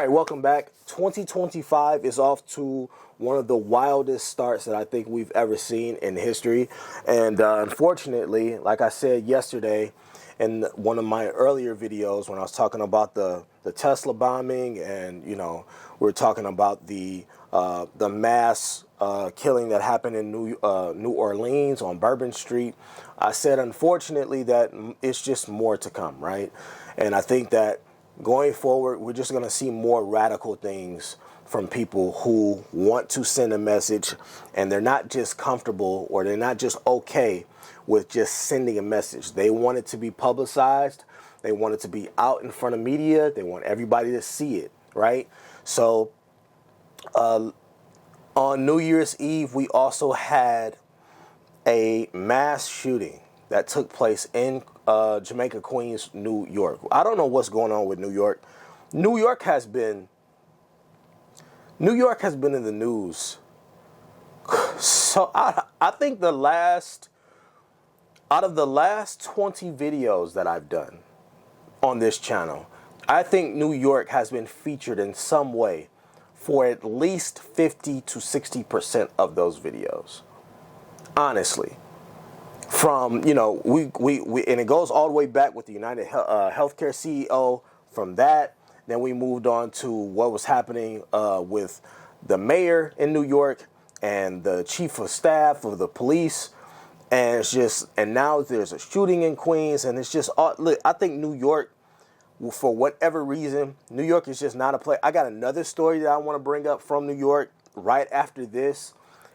right, welcome back. 2025 is off to one of the wildest starts that I think we've ever seen in history. And unfortunately, like I said yesterday in one of my earlier videos when I was talking about the Tesla bombing and, you know, we were talking about the mass killing that happened in New Orleans on Bourbon Street, I said, unfortunately, that it's just more to come, right? And I think that going forward, we're just going to see more radical things from people who want to send a message, and they're not just comfortable or they're not just okay with just sending a message. They want it to be publicized. They want it to be out in front of media. They want everybody to see it, right? So on New Year's Eve, we also had a mass shooting that took place in Jamaica, Queens, New York. I don't know what's going on with New York. New York has been in the news. So I think out of the last 20 videos that I've done on this channel, I think New York has been featured in some way for at least 50 to 60% of those videos. Honestly. From, you know, we and it goes all the way back with the United Healthcare CEO. From that, then we moved on to what was happening with the mayor in New York and the chief of staff of the police, and it's just, and now there's a shooting in Queens, and it's just, look, I think New York, for whatever reason, New York is just not a place. I got another story that I want to bring up from New York right after this.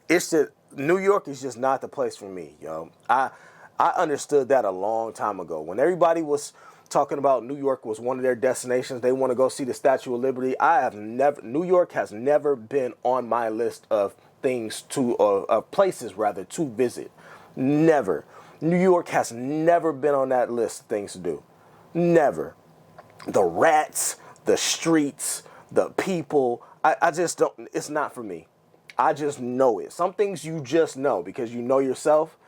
It's that New York is just not the place for me, yo. I understood that a long time ago. When everybody was talking about New York was one of their destinations, they want to go see the Statue of Liberty. New York has never been on my list of things places rather to visit. Never. New York has never been on that list of things to do. Never. The rats, the streets, the people, I just don't, it's not for me. I just know it. Some things you just know because you know yourself.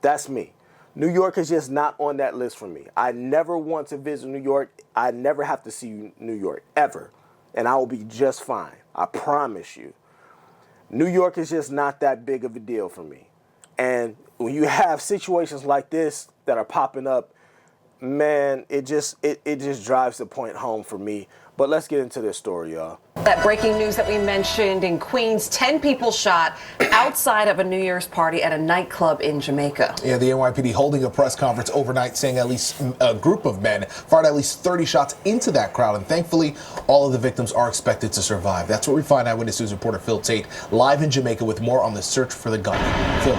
That's me. New York is just not on that list for me. I never want to visit New York. I never have to see New York, ever. And I will be just fine. I promise you. New York is just not that big of a deal for me. And when you have situations like this that are popping up, man, it just drives the point home for me. But let's get into this story, y'all. That breaking news that we mentioned in Queens, 10 people shot outside of a New Year's party at a nightclub in Jamaica. Yeah, the NYPD holding a press conference overnight saying at least a group of men fired at least 30 shots into that crowd. And thankfully, all of the victims are expected to survive. That's what we find Eyewitness News reporter Phil Tate live in Jamaica with more on the search for the gunman. Phil.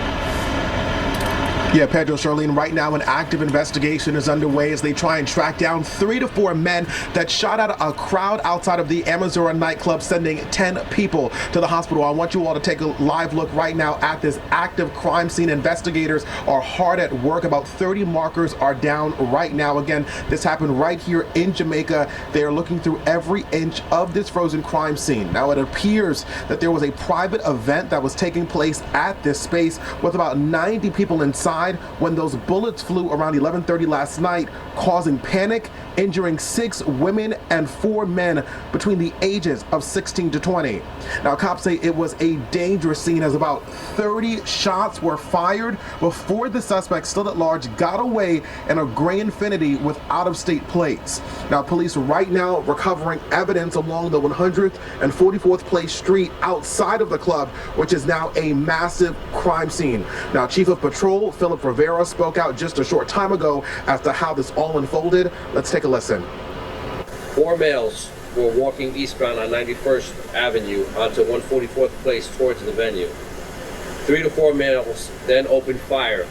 Yeah, Pedro, Charlene, right now an active investigation is underway as they try and track down 3 to 4 men that shot at a crowd outside of the Amazura nightclub, sending 10 people to the hospital. I want you all to take a live look right now at this active crime scene. Investigators are hard at work. About 30 markers are down right now. Again, this happened right here in Jamaica. They are looking through every inch of this frozen crime scene. Now, it appears that there was a private event that was taking place at this space with about 90 people inside when those bullets flew around 11:30 last night, causing panic, injuring 6 women and 4 men between the ages of 16 to 20. Now, cops say it was a dangerous scene as about 30 shots were fired before the suspect, still at large, got away in a gray Infiniti with out-of-state plates. Now, police right now recovering evidence along the 144th Place Street outside of the club, which is now a massive crime scene. Now, Chief of Patrol Philip Rivera spoke out just a short time ago as to how this all unfolded. Let's take a listen. 4 males were walking eastbound on 91st Avenue onto 144th Place towards the venue. 3 to 4 males then opened fire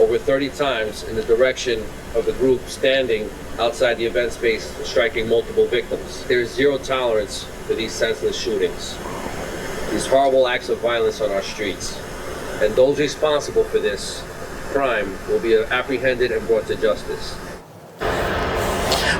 over 30 times in the direction of the group standing outside the event space, striking multiple victims. There is zero tolerance for these senseless shootings, these horrible acts of violence on our streets. And those responsible for this crime will be apprehended and brought to justice.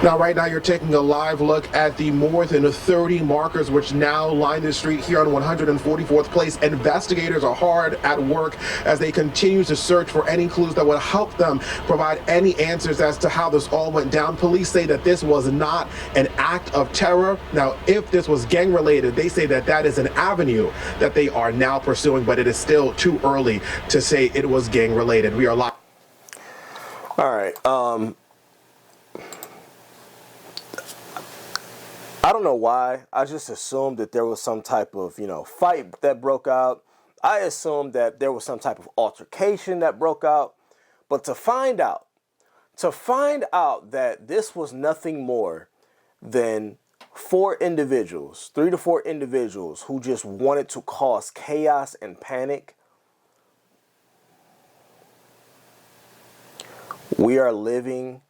Now, right now, you're taking a live look at the more than 30 markers which now line the street here on 144th Place. Investigators are hard at work as they continue to search for any clues that would help them provide any answers as to how this all went down. Police say that this was not an act of terror. Now, if this was gang related, they say that that is an avenue that they are now pursuing, but it is still too early to say it was gang related. We are live. All right. I don't know why. I just assumed that there was some type of, fight that broke out. I assumed that there was some type of altercation that broke out. But to find out that this was nothing more than 3 to 4 individuals who just wanted to cause chaos and panic. We are living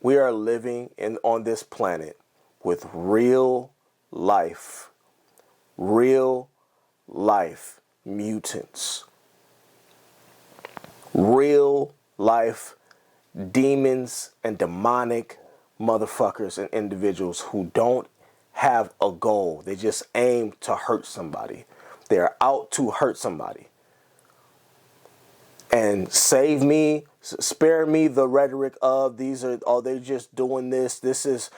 on this planet with real life mutants, real life demons and demonic motherfuckers and individuals who don't have a goal. They just aim to hurt somebody. They're out to hurt somebody. And spare me the rhetoric of they're just doing this. This is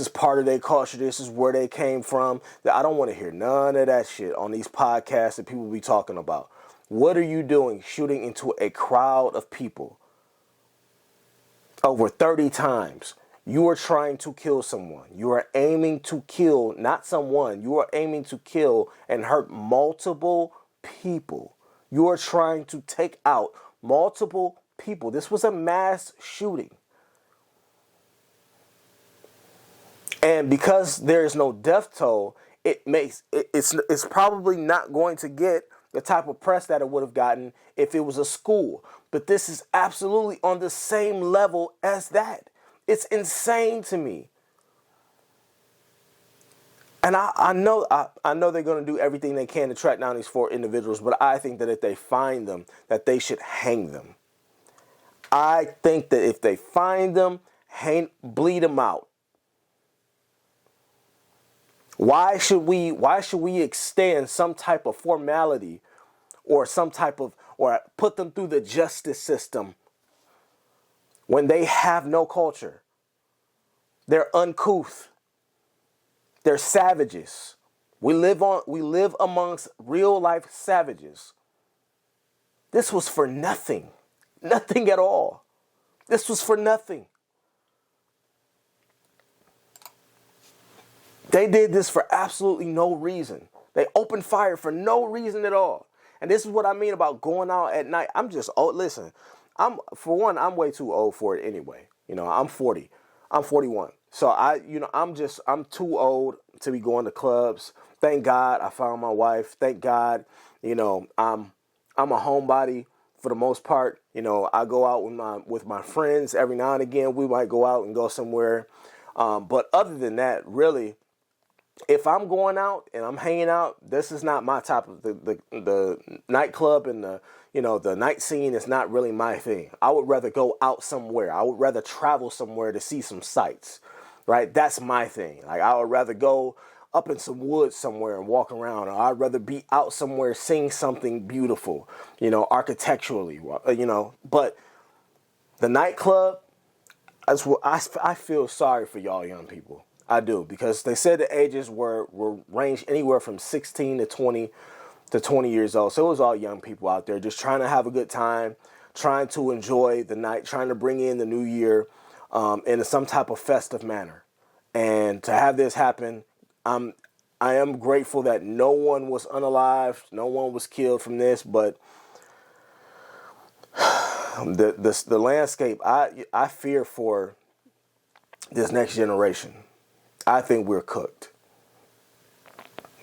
part of their culture. This is where they came from. I don't want to hear none of that shit on these podcasts that people be talking about. What are you doing shooting into a crowd of people over 30 times? You are trying to kill someone. You are aiming to kill, not someone. You are aiming to kill and hurt multiple people. You are trying to take out multiple people. This was a mass shooting. And because there is no death toll, it's probably not going to get the type of press that it would have gotten if it was a school. But this is absolutely on the same level as that. It's insane to me. And I know they're going to do everything they can to track down these 4 individuals, but I think that if they find them, that they should hang them. I think that if they find them, bleed them out. Why should we extend some type of formality or or put them through the justice system when they have no culture? They're uncouth. They're savages. We live amongst real life savages. This was for nothing. Nothing at all. This was for nothing. They did this for absolutely no reason. They opened fire for no reason at all. And this is what I mean about going out at night. I'm just old. Listen, I'm way too old for it anyway. I'm 40. I'm 41. So I'm too old to be going to clubs. Thank God I found my wife. Thank God, I'm a homebody for the most part. I go out with my friends every now and again. We might go out and go somewhere. But other than that, really, if I'm going out and I'm hanging out, this is not my type of the nightclub and the night scene is not really my thing. I would rather go out somewhere. I would rather travel somewhere to see some sights, right? That's my thing. Like I would rather go up in some woods somewhere and walk around. Or I'd rather be out somewhere seeing something beautiful, architecturally, But the nightclub, that's what I feel sorry for y'all young people. I do, because they said the ages were ranged anywhere from 16 to 20 years old. So it was all young people out there just trying to have a good time, trying to enjoy the night, trying to bring in the new year in some type of festive manner. And to have this happen, I am grateful that no one was unalived, no one was killed from this, but the landscape, I fear for this next generation. I think we're cooked.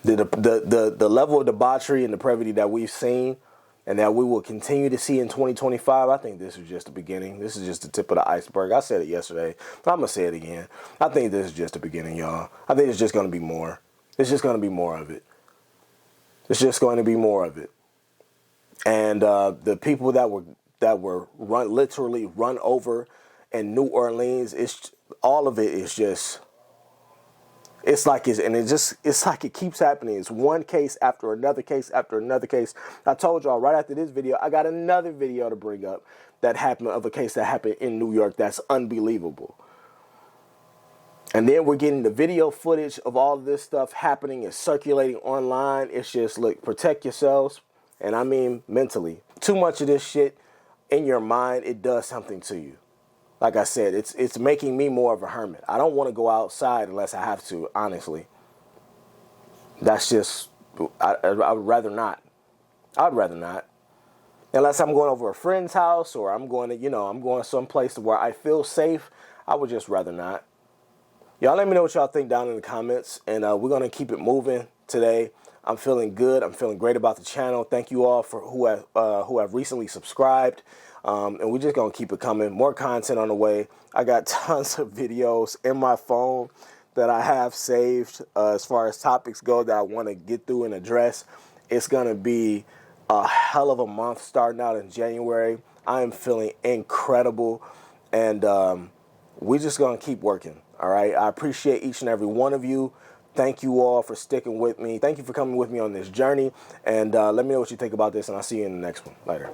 The level of debauchery and depravity that we've seen and that we will continue to see in 2025, I think this is just the beginning. This is just the tip of the iceberg. I said it yesterday, but I'm going to say it again. I think this is just the beginning, y'all. I think it's just going to be more. It's just going to be more of it. It's just going to be more of it. And the people that were literally run over and New Orleans. It's all of it is just. It's like it's like it keeps happening. It's one case after another case after another case. I told y'all right after this video, I got another video to bring up that happened of a case that happened in New York that's unbelievable. And then we're getting the video footage of all of this stuff happening and circulating online. It's just, look, protect yourselves. And I mean mentally. Too much of this shit in your mind, it does something to you. Like I said, it's making me more of a hermit. I don't want to go outside unless I have to, honestly. That's just, I would rather not. I'd rather not. Unless I'm going over a friend's house or I'm going to, I'm going someplace where I feel safe, I would just rather not. Y'all let me know what y'all think down in the comments, and we're going to keep it moving today. I'm feeling good. I'm feeling great about the channel. Thank you all for who have recently subscribed. And we're just going to keep it coming. More content on the way. I got tons of videos in my phone that I have saved as far as topics go that I want to get through and address. It's going to be a hell of a month starting out in January. I am feeling incredible. And we're just going to keep working. All right. I appreciate each and every one of you. Thank you all for sticking with me. Thank you for coming with me on this journey. And let me know what you think about this. And I'll see you in the next one. Later.